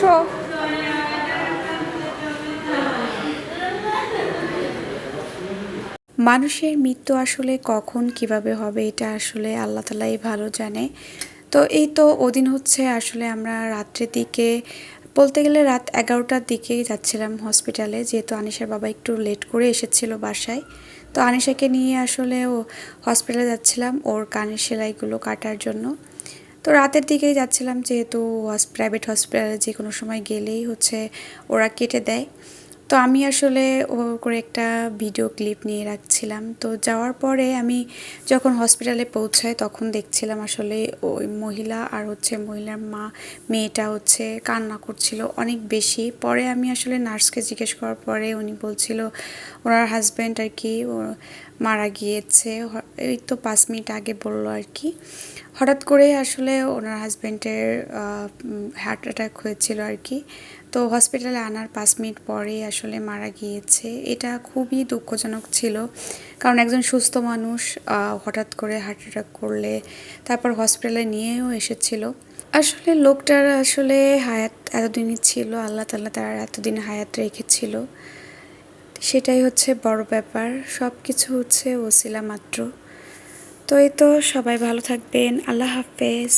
বসো। মানুষের মৃত্যু আসলে কখন কিভাবে হবে এটা আসলে আল্লাহ তালাই ভালো জানে। তো এই তো ওদিন হচ্ছে আসলে আমরা রাত্রের দিকে, বলতে গেলে রাত 11টার দিকেই যাচ্ছিলাম হসপিটালে, যেহেতু আনিশার বাবা একটু লেট করে এসেছিল বাসায়। তো আনিশাকে নিয়ে আসলে ও হসপিটালে যাচ্ছিলাম ওর কানের সেলাইগুলো কাটার জন্য। তো রাতের দিকেই যাচ্ছিলাম, যেহেতু প্রাইভেট হসপিটালে যে কোনো সময় গেলেই হচ্ছে ওরা কেটে দেয়। তো আমি আসলে ও করে একটা ভিডিও ক্লিপ নিয়ে রাখছিলাম। তো যাওয়ার পরে আমি যখন হসপিটালে পৌঁছাই তখন দেখছিলাম আসলে ওই মহিলা আর হচ্ছে মহিলার মেয়েটা হচ্ছে কান্না করছিল অনেক বেশি। পরে আমি আসলে নার্সকে জিজ্ঞেস করার পরে উনি বলছিল ওনার হাজব্যান্ড আর কি মারা গিয়েছে। এই তো 5 মিনিট আগে বললো আর কি। হঠাৎ করে আসলে ওনার হাজব্যান্ডের হার্ট অ্যাটাক হয়েছিল আর কি। তো হসপিটালে আনার 5 মিনিট পরেই আসলে মারা গিয়েছে। এটা খুবই দুঃখজনক ছিল, কারণ একজন সুস্থ মানুষ হঠাৎ করে হার্ট অ্যাটাক করলে তারপর হসপিটালে নিয়েও এসেছিল। আসলে লোকটার আসলে হায়াত এতদিনই ছিল, আল্লাহ তাআলা তার এতদিন হায়াত রেখেছিল, সেটাই হচ্ছে বড় ব্যাপার। সব কিছু হচ্ছে ওসিলা মাত্র। তো এই তো, সবাই ভালো থাকবেন, আল্লাহ হাফেজ।